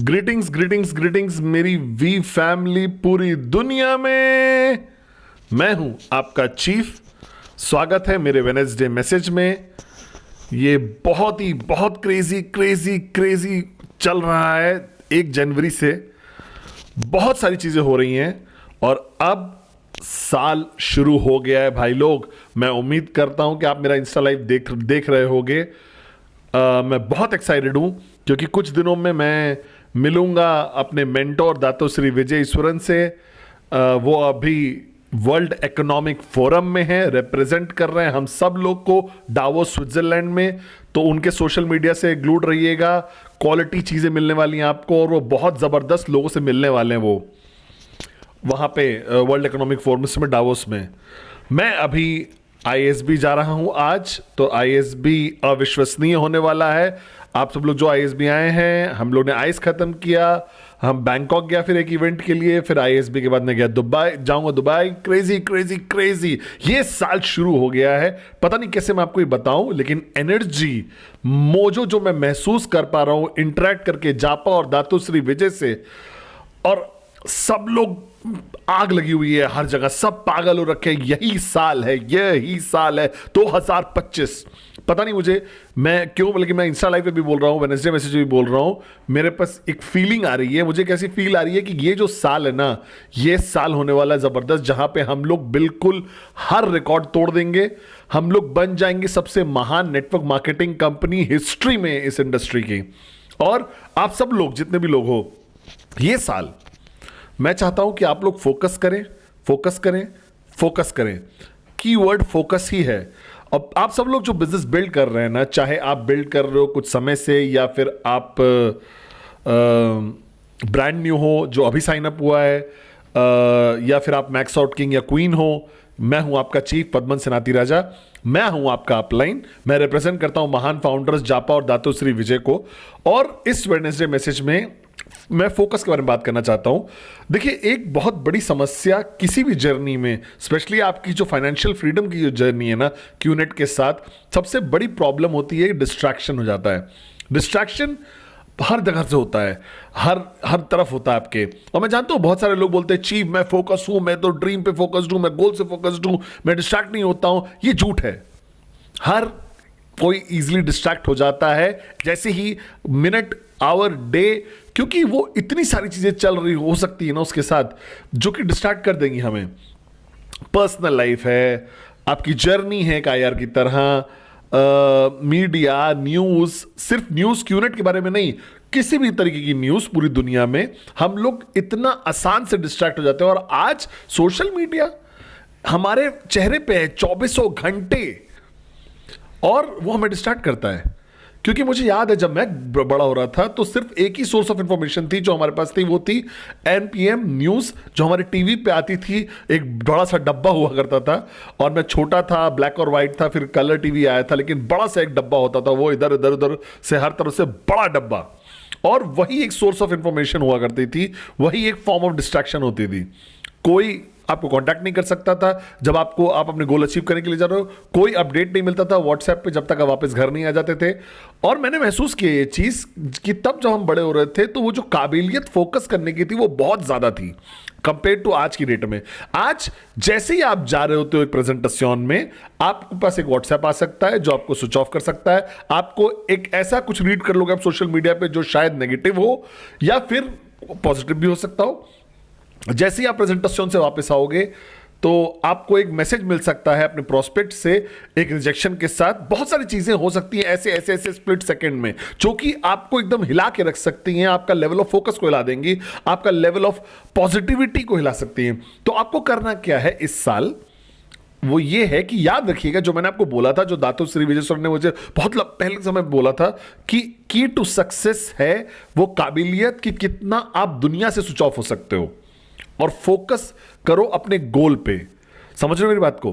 Greetings greetings greetings मेरी we family पूरी दुनिया में। मैं हूं आपका चीफ। स्वागत है मेरे वेडनेसडे मैसेज में। ये बहुत क्रेजी क्रेजी क्रेजी चल रहा है। 1 जनवरी से बहुत सारी चीजें हो रही हैं और अब साल शुरू हो गया है भाई लोग। मैं उम्मीद करता हूं कि आप मेरा इंस्टा लाइव देख रहे होगे। मैं बहुत एक्साइटेड हूं क्योंकि कुछ दिनों में मैं मिलूंगा अपने मेंटोर दातो श्री विजय ईश्वरन से। वो अभी वर्ल्ड इकोनॉमिक फोरम में है, रिप्रेजेंट कर रहे हैं हम सब लोग को डावोस स्विट्जरलैंड में। तो उनके सोशल मीडिया से ग्लूड रहिएगा, क्वालिटी चीज़ें मिलने वाली हैं आपको और वो बहुत ज़बरदस्त लोगों से मिलने वाले हैं वो वहाँ पे वर्ल्ड इकोनॉमिक फोरम में डावोस में। मैं अभी ISB जा रहा हूँ आज, तो ISB अविश्वसनीय होने वाला है। आप सब लोग जो ISB आए हैं, हम लोग ने आइस खत्म किया, हम बैंकॉक गया फिर एक इवेंट के लिए, फिर ISB के बाद मैं गया दुबई। क्रेजी क्रेजी क्रेजी ये साल शुरू हो गया है। पता नहीं कैसे मैं आपको ये बताऊं, लेकिन एनर्जी मोजो जो मैं महसूस कर पा रहा हूं इंटरेक्ट करके जापा और दातो श्री विजय से, और सब लोग आग लगी हुई है हर जगह, सब पागल हो रखे। यही साल है 2025। पता नहीं मुझे, मैं क्यों, बल्कि मैं इंस्टा लाइव पे भी बोल रहा हूँ, वेडनेसडे मैसेज भी बोल रहा हूँ, मेरे पास एक फीलिंग आ रही है। मुझे कैसी फील आ रही है कि ये जो साल है ना, ये साल होने वाला है जबरदस्त, जहां पे हम लोग बिल्कुल हर रिकॉर्ड तोड़ देंगे। हम लोग बन जाएंगे सबसे महान नेटवर्क मार्केटिंग कंपनी हिस्ट्री में, इस इंडस्ट्री की। और आप सब लोग जितने भी लोग हो, ये साल मैं चाहता हूं कि आप लोग फोकस करें। कीवर्ड फोकस ही है। अब आप सब लोग जो बिजनेस बिल्ड कर रहे हैं ना, चाहे आप बिल्ड कर रहे हो कुछ समय से या फिर आप ब्रांड न्यू हो जो अभी साइन अप हुआ है, या फिर आप मैक्स आउट किंग या क्वीन हो, मैं हूं आपका चीफ पद्मन सेनाती राजा। मैं हूं आपका अपलाइन। मैं रिप्रेजेंट करता हूं महान फाउंडर्स जापा और दातो श्री विजय को। और इस वेडनेसडे मैसेज में मैं फोकस के बारे में बात करना चाहता हूं। देखिए, एक बहुत बड़ी समस्या किसी भी जर्नी में, स्पेशली आपकी जो फाइनेंशियल फ्रीडम की जो जर्नी है ना क्यूनेट के साथ, सबसे बड़ी प्रॉब्लम होती है डिस्ट्रैक्शन हो जाता है। डिस्ट्रैक्शन हर जगह से होता है, हर तरफ होता है आपके। और मैं जानता हूं बहुत सारे लोग बोलते हैं चीफ मैं फोकस हूं, मैं तो ड्रीम पे फोकस्ड हूं, मैं गोल से फोकस्ड हूं, मैं डिस्ट्रैक्ट नहीं होता हूं। ये झूठ है। हर कोई इजीली डिस्ट्रैक्ट हो जाता है जैसे ही मिनट, आवर, डे, क्योंकि वो इतनी सारी चीजें चल रही हो सकती है ना उसके साथ, जो कि डिस्ट्रैक्ट कर देंगी हमें। पर्सनल लाइफ है, आपकी जर्नी है एक IR की तरह, मीडिया, न्यूज, सिर्फ न्यूज क्यूनेट के बारे में नहीं, किसी भी तरीके की न्यूज पूरी दुनिया में हम लोग इतना आसान से डिस्ट्रैक्ट हो जाते हैं। और आज सोशल मीडिया हमारे चेहरे पे है 24 घंटे, और वो हमें डिस्ट्रैक्ट करता है। क्योंकि मुझे याद है जब मैं बड़ा हो रहा था तो सिर्फ एक ही सोर्स ऑफ इंफॉर्मेशन थी जो हमारे पास थी, वो थी NPM न्यूज़, जो हमारे टीवी पे आती थी। एक बड़ा सा डब्बा हुआ करता था, और मैं छोटा था, ब्लैक और वाइट था, फिर कलर टीवी आया था, लेकिन बड़ा सा एक डब्बा होता था, वो इधर इधर उधर से हर तरफ से बड़ा डब्बा, और वही एक सोर्स ऑफ इंफॉर्मेशन हुआ करती थी, वही एक फॉर्म ऑफ डिस्ट्रैक्शन होती थी। कोई आपको कांटेक्ट नहीं कर सकता था जब आप अपने गोल अचीव करने के लिए जा रहे हो, कोई अपडेट नहीं मिलता था व्हाट्सएप पे जब तक आप वापस घर नहीं आ जाते थे। और मैंने महसूस किया ये चीज कि तब जब हम बड़े हो रहे थे तो वो जो काबिलियत फोकस करने की थी वो बहुत ज्यादा थी कंपेयर टू आज की डेट में। आज जैसे ही आप जा रहे होते हो एक प्रेजेंटेशन में, आपके पास एक व्हाट्सएप आ सकता है जो आपको स्विच ऑफ कर सकता है। आपको एक ऐसा कुछ रीड कर लोगे आप सोशल मीडिया पे जो शायद नेगेटिव हो या फिर पॉजिटिव भी हो सकता हो। जैसे ही आप प्रेजेंटेशन से वापस आओगे तो आपको एक मैसेज मिल सकता है अपने प्रोस्पेक्ट से, एक रिजेक्शन के साथ। बहुत सारी चीजें हो सकती हैं ऐसे ऐसे ऐसे स्प्लिट सेकंड में, जो कि आपको एकदम हिला के रख सकती हैं, आपका लेवल ऑफ फोकस को हिला देंगी, आपका लेवल ऑफ पॉजिटिविटी को हिला सकती हैं। तो आपको करना क्या है इस साल, वो ये है कि याद रखिएगा जो मैंने आपको बोला था, जो दातो श्री विजय सर ने मुझे बहुत पहले समय बोला था कि की टू सक्सेस है वो काबिलियत कि कितना आप दुनिया से स्विच ऑफ हो सकते हो और फोकस करो अपने गोल पे। समझ रहे हो मेरी बात को?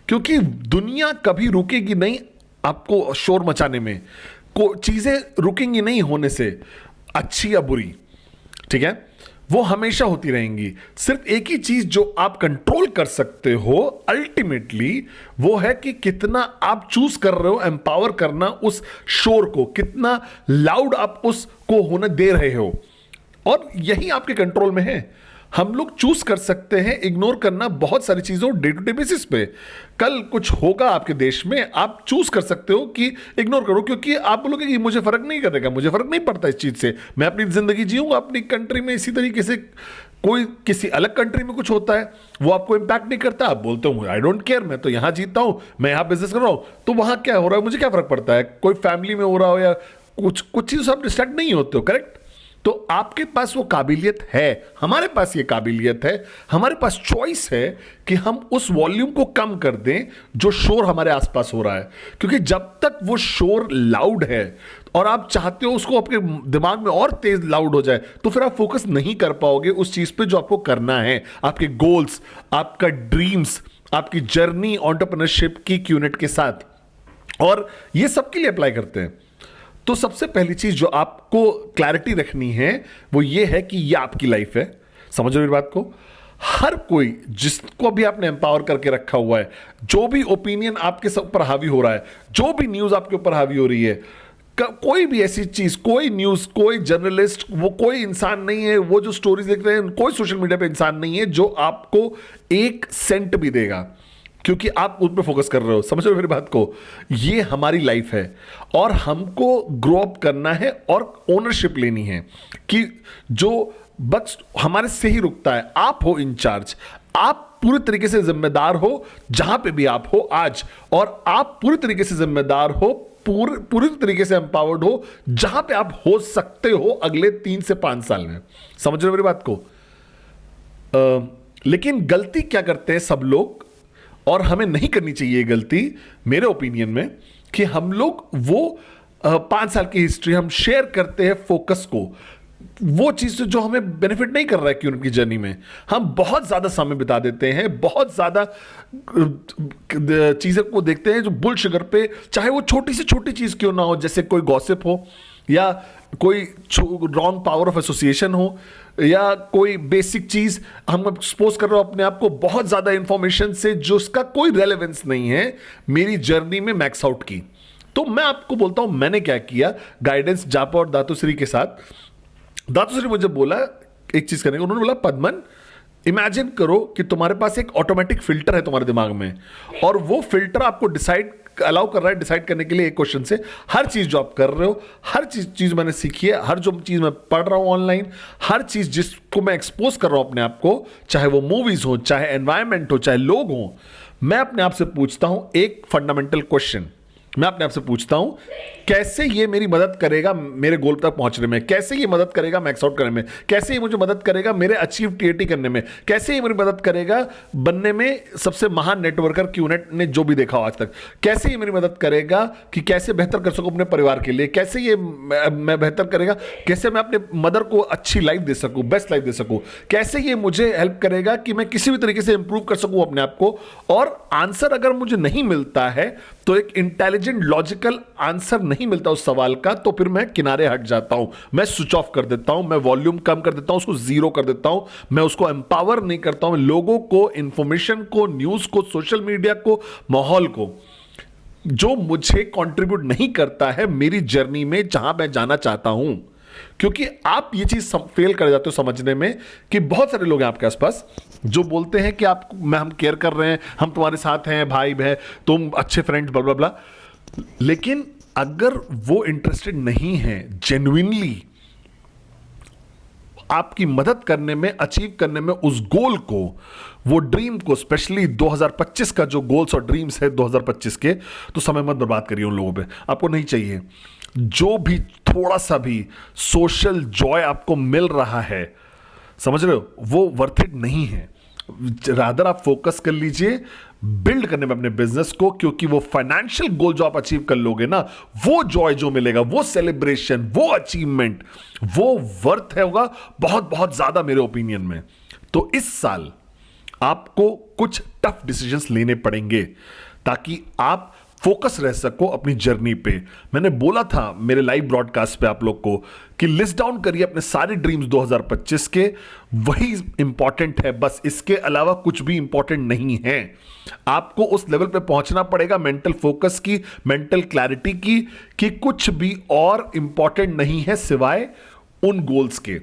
क्योंकि दुनिया कभी रुकेगी नहीं आपको शोर मचाने में, को चीजें रुकेंगी नहीं होने से, अच्छी या बुरी, ठीक है, वो हमेशा होती रहेंगी। सिर्फ एक ही चीज जो आप कंट्रोल कर सकते हो अल्टीमेटली वो है कि कितना आप चूज कर रहे हो एम्पावर करना उस शोर को, कितना लाउड आप उसको होने दे रहे हो, और यही आपके कंट्रोल में है। हम लोग चूज कर सकते हैं इग्नोर करना बहुत सारी चीजों डे टू डे बेसिस पे। कल कुछ होगा आपके देश में, आप चूज कर सकते हो कि इग्नोर करो, क्योंकि आप बोलोगे कि मुझे फर्क नहीं करेगा, मुझे फर्क नहीं पड़ता इस चीज से, मैं अपनी जिंदगी जीऊंगा अपनी कंट्री में इसी तरीके से। कोई किसी अलग कंट्री में कुछ होता है वो आपको इंपैक्ट नहीं करता, आप बोलते हो आई डोंट केयर, मैं तो यहां जीता हूं, मैं यहां बिजनेस कर रहा हूं, तो वहां क्या हो रहा है मुझे क्या फर्क पड़ता है। कोई फैमिली में हो रहा हो या कुछ चीजों से आप डिस्ट्रैक्ट नहीं होते हो, करेक्ट? तो आपके पास वो काबिलियत है, हमारे पास ये काबिलियत है, हमारे पास चॉइस है कि हम उस वॉल्यूम को कम कर दें जो शोर हमारे आसपास हो रहा है। क्योंकि जब तक वो शोर लाउड है और आप चाहते हो उसको आपके दिमाग में और तेज लाउड हो जाए, तो फिर आप फोकस नहीं कर पाओगे उस चीज पे जो आपको करना है, आपके गोल्स, आपका ड्रीम्स, आपकी जर्नी एंटरप्रेन्योरशिप की क्यूनेट के साथ। और ये सबके लिए अप्लाई करते हैं। तो सबसे पहली चीज जो आपको क्लैरिटी रखनी है वो ये है कि ये आपकी लाइफ है। समझ रहे हो मेरी बात को? हर कोई जिसको भी आपने एम्पावर करके रखा हुआ है, जो भी ओपिनियन आपके ऊपर हावी हो रहा है, जो भी न्यूज आपके ऊपर हावी हो रही है, कोई भी ऐसी चीज, कोई न्यूज, कोई जर्नलिस्ट, वो कोई इंसान नहीं है, वो जो स्टोरीज लिख रहे हैं, कोई सोशल मीडिया पे इंसान नहीं है जो आपको एक सेंट भी देगा, क्योंकि आप उस पर फोकस कर रहे हो। समझ रहे हो मेरी बात को? ये हमारी लाइफ है और हमको ग्रो अप करना है और ओनरशिप लेनी है कि जो बस हमारे से ही रुकता है। आप हो इंचार्ज, आप पूरी तरीके से जिम्मेदार हो जहां पे भी आप हो आज, और आप पूरी तरीके से जिम्मेदार हो, पूरी तरीके से एम्पावर्ड हो जहां पे आप हो सकते हो अगले 3 से 5 साल में। समझ रहे हो मेरी बात को? लेकिन गलती क्या करते हैं सब लोग, और हमें नहीं करनी चाहिए ये गलती मेरे ओपिनियन में, कि हम लोग वो 5 साल की हिस्ट्री हम शेयर करते हैं फोकस को, वो चीज जो हमें बेनिफिट नहीं कर रहा है कि उनकी जर्नी में हम बहुत ज्यादा समय बिता देते हैं, बहुत ज्यादा चीजें को देखते हैं जो बुल शुगर पे, चाहे वो छोटी से छोटी चीज क्यों ना हो, जैसे कोई गॉसिप हो या कोई रॉन्ग पावर ऑफ एसोसिएशन हो या कोई बेसिक चीज हम एक्सपोज कर रहे हो अपने आप को बहुत ज्यादा इंफॉर्मेशन से जो उसका कोई रेलेवेंस नहीं है मेरी जर्नी में मैक्स आउट की। तो मैं आपको बोलता हूं मैंने क्या किया गाइडेंस जापा और दातुश्री के साथ। दातुश्री मुझे बोला एक चीज करने को, उन्होंने बोला पद्मन इमेजिन करो कि तुम्हारे पास एक ऑटोमेटिक फिल्टर है तुम्हारे दिमाग में, और वो फिल्टर आपको अलाउ कर रहा है डिसाइड करने के लिए एक क्वेश्चन से हर चीज जो आप कर रहे हो, हर चीज मैंने सीखी है, हर जो चीज मैं पढ़ रहा हूं ऑनलाइन, हर चीज जिसको मैं एक्सपोज कर रहा हूं अपने आप को, चाहे वो मूवीज हो, चाहे एनवायरमेंट हो, चाहे लोग हो, मैं अपने आप से पूछता हूं एक फंडामेंटल क्वेश्चन। मैं अपने आप से पूछता हूं कैसे ये मेरी मदद करेगा मेरे गोल तक पहुंचने में, कैसे ये मदद करेगा मैक्स आउट करने में, कैसे ये मुझे मदद करेगा मेरे अचीव टीएटी करने में, कैसे ये मेरी मदद करेगा बनने में सबसे महान नेटवर्कर क्यूनेट ने जो भी देखा हो आज तक, कैसे ये मेरी मदद करेगा कि कैसे बेहतर कर सकूं अपने परिवार के लिए, कैसे ये मैं बेहतर करेगा, कैसे मैं अपने मदर को अच्छी लाइफ दे सकूं, बेस्ट लाइफ दे सकूं, कैसे ये मुझे हेल्प करेगा कि मैं किसी भी तरीके से इंप्रूव कर सकूं अपने आप को। और आंसर अगर मुझे नहीं मिलता है तो एक इंटेलिजेंट लॉजिकल आंसर नहीं मिलता उस सवाल का, तो फिर मैं किनारे हट जाता हूं, मैं स्विच ऑफ कर देता हूं, मैं वॉल्यूम कम कर देता हूं, उसको जीरो कर देता हूं, मैं उसको एम्पावर नहीं करता हूं, लोगों को, इंफॉर्मेशन को, न्यूज को, सोशल मीडिया को, माहौल को, जो मुझे कंट्रीब्यूट नहीं करता है मेरी जर्नी में जहां मैं जाना चाहता हूं। क्योंकि आप ये चीज फेल कर जाते हो समझने में कि बहुत सारे लोग हैं आपके आसपास जो बोलते हैं कि आप हम केयर कर रहे हैं, हम तुम्हारे साथ हैं, भाई बहन, तुम अच्छे फ्रेंड्स, ब्ला ब्ला ब्ला, लेकिन अगर वो इंटरेस्टेड नहीं है जेन्युइनली आपकी मदद करने में, अचीव करने में उस गोल को, वो ड्रीम को, स्पेशली 2025 का जो गोल्स और ड्रीम्स है 2025 के, तो समय मत बर्बाद करिए उन लोगों पे, आपको नहीं चाहिए। जो भी थोड़ा सा भी सोशल जॉय आपको मिल रहा है, समझ रहे हो, वो वर्थ इट नहीं है। रादर आप फोकस कर लीजिए बिल्ड करने में अपने बिजनेस को, क्योंकि वो फाइनेंशियल गोल जो आप अचीव कर लोगे ना, वो जॉय जो मिलेगा, वो सेलिब्रेशन, वो अचीवमेंट, वो वर्थ है होगा बहुत बहुत ज्यादा मेरे ओपिनियन में। तो इस साल आपको कुछ टफ डिसीजंस लेने पड़ेंगे ताकि आप फोकस रह सको अपनी जर्नी पे। मैंने बोला था मेरे लाइव ब्रॉडकास्ट पे आप लोग को कि लिस्ट डाउन करिए अपने सारे ड्रीम्स 2025 के, वही इंपॉर्टेंट है, बस इसके अलावा कुछ भी इंपॉर्टेंट नहीं है। आपको उस लेवल पे पहुंचना पड़ेगा मेंटल फोकस की, मेंटल क्लैरिटी की, कि कुछ भी और इंपॉर्टेंट नहीं है सिवाय उन गोल्स के,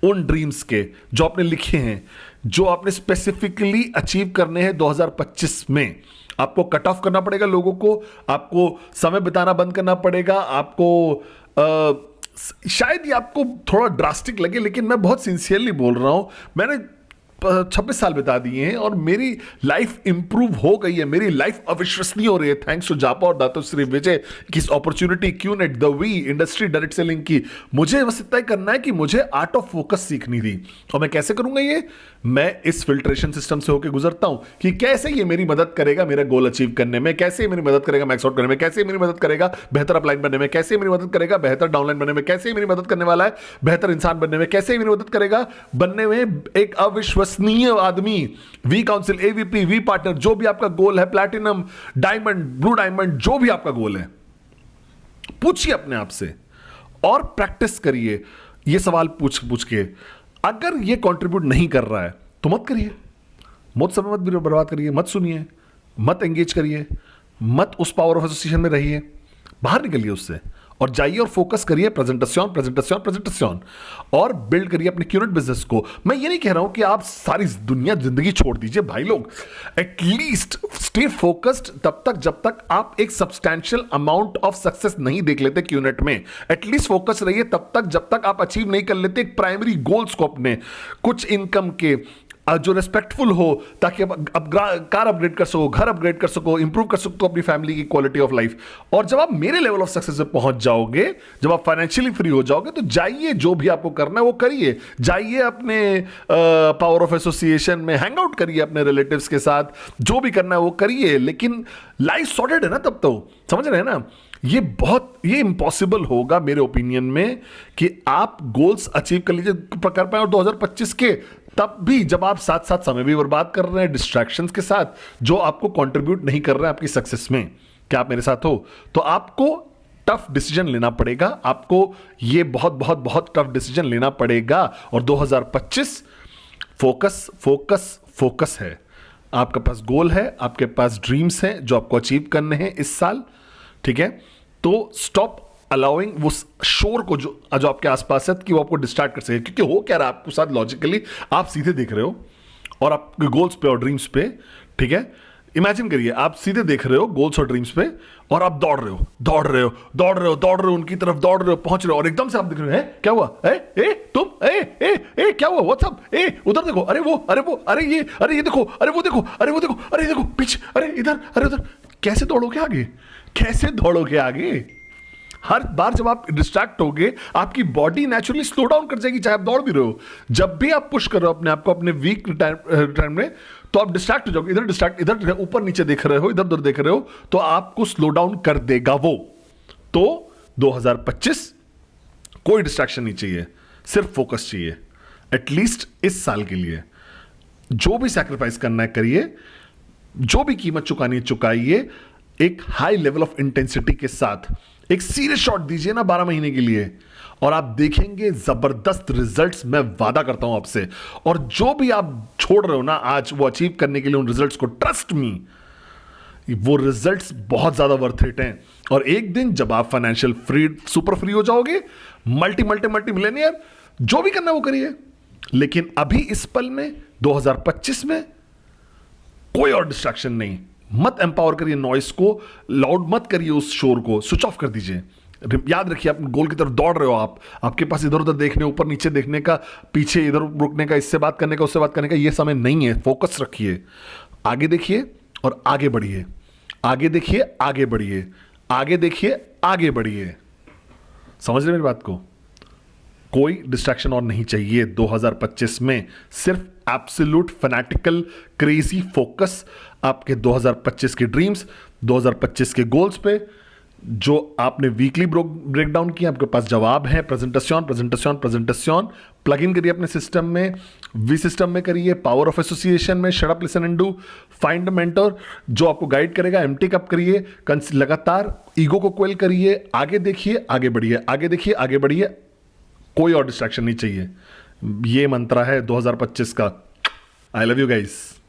उन ड्रीम्स के जो आपने लिखे हैं, जो आपने स्पेसिफिकली अचीव करने हैं 2025 में। आपको कट ऑफ करना पड़ेगा लोगों को, आपको समय बिताना बंद करना पड़ेगा, आपको शायद ये आपको थोड़ा ड्रास्टिक लगे, लेकिन मैं बहुत सिंसियरली बोल रहा हूं। मैंने 26 साल बिता दिए हैं और मेरी लाइफ इंप्रूव हो गई है, मेरी लाइफ अविश्वसनीय हो रही है, थैंक्स टू जापा और दातोश्री विजय की इस opportunity, QNet, the V, industry direct selling की। मुझे बस इतना ही करना है कि मुझे आर्ट ऑफ फोकस सीखनी थी। और मैं कैसे करूंगा ये? मैं इस फिल्ट्रेशन सिस्टम से होकर गुजरता हूं कि कैसे ये मेरी मदद करेगा मेरा गोल अचीव करने में, कैसे मेरी मदद करेगा मैक्स आउट करने में, कैसे मेरी मदद करेगा बेहतर अपलाइन बनने में, कैसे मेरी मदद करेगा बेहतर डाउनलाइन बनने में, कैसे मेरी मदद करने वाला है बेहतर इंसान बनने में, कैसे मेरी मदद करेगा बनने में एक अविश्वसनीय आदमी। V council, AVP, V partner, जो भी आपका गोल है, प्लैटिनम, डायमंड, ब्लू डायमंड, जो भी आपका गोल है, पूछिए अपने आप से और प्रैक्टिस करिए ये सवाल पूछ के। अगर ये कंट्रीब्यूट नहीं कर रहा है तो मत करिए, मत समय मत बर्बाद करिए, मत सुनिए, मत एंगेज करिए, मत उस पावर ऑफ एसोसिएशन में रहिए, बाहर निकलिए उससे और जाइए और फोकस करिए प्रेजेंटेशन, प्रेजेंटेशन, प्रेजेंटेशन, और बिल्ड करिए अपने क्यूनेट बिजनेस को। मैं ये नहीं कह रहा हूं कि आप सारी दुनिया जिंदगी छोड़ दीजिए भाई लोग, एटलीस्ट स्टे फोकस्ड तब तक जब तक आप एक सब्सटैंशियल अमाउंट ऑफ सक्सेस नहीं देख लेते क्यूनेट में। एटलीस्ट फोकस रहिए तब तक जब तक आप अचीव नहीं कर लेते एक प्राइमरी गोल्स को अपने, कुछ इनकम के जो रिस्पेक्टफुल हो, ताकि अब कार अपग्रेड कर सको, घर अपग्रेड कर सको, इंप्रूव कर सको अपनी फैमिली की क्वालिटी ऑफ लाइफ। और जब आप मेरे लेवल ऑफ सक्सेस पे पहुंच जाओगे, जब आप फाइनेंशियली फ्री हो जाओगे, तो जाइए जो भी आपको करना है वो करिए। जाइए अपने पावर ऑफ एसोसिएशन में हैंग आउट करिए अपने रिलेटिव्स के साथ, जो भी करना है वो करिए, लेकिन लाइफ सॉर्टेड है ना तब तो, समझ रहे हैं ना? ये इम्पॉसिबल होगा मेरे ओपिनियन में कि आप गोल्स अचीव कर लीजिए, कर पाए और 2025 के, तब भी जब आप साथ साथ समय भी बर्बाद कर रहे हैं डिस्ट्रैक्शंस के साथ, जो आपको कंट्रीब्यूट नहीं कर रहे हैं आपकी सक्सेस में। क्या आप मेरे साथ हो? तो आपको टफ डिसीजन लेना पड़ेगा, आपको ये बहुत बहुत बहुत टफ डिसीजन लेना पड़ेगा। और 2025 फोकस फोकस फोकस है। आपके पास गोल है, आपके पास ड्रीम्स हैं जो आपको अचीव करने हैं इस साल, ठीक है? तो स्टॉप अलाउइंग वो शोर को जो आपके आसपास है कि वो आपको डिस्ट्रैक्ट कर सके। क्योंकि हो क्या रहा है आपके साथ लॉजिकली, आप सीधे देख रहे हो और आपके गोल्स पे और ड्रीम्स पे, ठीक है? इमेजिन करिए आप सीधे देख रहे हो गोल्स और ड्रीम्स पे और आप दौड़ रहे हो, दौड़ रहे हो, दौड़ रहे हो, दौड़ रहे हो, उनकी तरफ दौड़ रहे हो, पहुंच रहे हो, और एकदम से आप देख रहे हो, क्या हुआ? तुम क्या हुआ? व्हाट्सअप? उधर देखो, अरे वो, अरे ये देखो, अरे वो देखो, अरे वो देखो, अरे देखो पीछे, अरे इधर, अरे उधर। कैसे दौड़ोगे आगे? कैसे दौड़ोगे आगे? हर बार जब आप डिस्ट्रैक्ट होगे, आपकी बॉडी नेचुरली स्लो डाउन कर जाएगी, चाहे आप दौड़ भी रहे हो। जब भी आप पुश कर रहे हो अपने आप को अपने वीक टाइम में, तो आप डिस्ट्रैक्ट हो जाओगे, इधर डिस्ट्रैक्ट, इधर ऊपर नीचे देख रहे हो, इधर उधर देख रहे हो, तो आपको स्लो डाउन कर देगा वो। तो 2025 कोई डिस्ट्रैक्शन नहीं चाहिए, सिर्फ फोकस चाहिए। एटलीस्ट इस साल के लिए जो भी सैक्रिफाइस करना है करिए, जो भी कीमत चुकानी है चुकाइए, एक हाई लेवल ऑफ इंटेंसिटी के साथ एक सीरियस शॉट दीजिए ना 12 महीने के लिए, और आप देखेंगे जबरदस्त रिजल्ट्स, मैं वादा करता हूं आपसे। और जो भी आप छोड़ रहे हो ना आज वो अचीव करने के लिए उन रिजल्ट्स को, ट्रस्ट मी, वो रिजल्ट्स बहुत ज्यादा वर्थ इट हैं। और एक दिन जब आप फाइनेंशियल फ्री, सुपर फ्री हो जाओगे, मल्टी मिलियनियर, जो भी करना है वो करिए। लेकिन अभी इस पल में 2025 में कोई और डिस्ट्रैक्शन नहीं। मत एम्पावर करिए नॉइस को, लाउड मत करिए उस शोर को, स्विच ऑफ कर दीजिए। याद रखिए आप गोल की तरफ दौड़ रहे हो, आपके पास इधर उधर देखने, ऊपर नीचे देखने का, पीछे इधर रुकने का, इससे बात करने का, उससे बात करने का, ये समय नहीं है। फोकस रखिए, आगे देखिए और आगे बढ़िए, आगे देखिए, आगे बढ़िए, आगे देखिए, आगे बढ़िए। समझ रहे मेरी बात को? कोई डिस्ट्रैक्शन और नहीं चाहिए 2025 में। सिर्फ एब्सोल्यूट फैनेटिकल क्रेजी फोकस आपके 2025 के ड्रीम्स, 2025 के गोल्स पे। जो आपने वीकली ब्रेकडाउन किया, आपके पास जवाब है। प्रेजेंटेशन प्लग इन करिए अपने सिस्टम में, वी सिस्टम में करिए, पावर ऑफ एसोसिएशन में, shut up listen and do, find a mentor जो आपको गाइड करेगा, एमटी कप करिए, लगातार ईगो को क्वेल करिए, आगे देखिए, आगे बढ़िए, आगे देखिए, आगे बढ़िए। कोई और डिस्ट्रैक्शन नहीं चाहिए। ये मंत्र है 2025 का। I love you guys.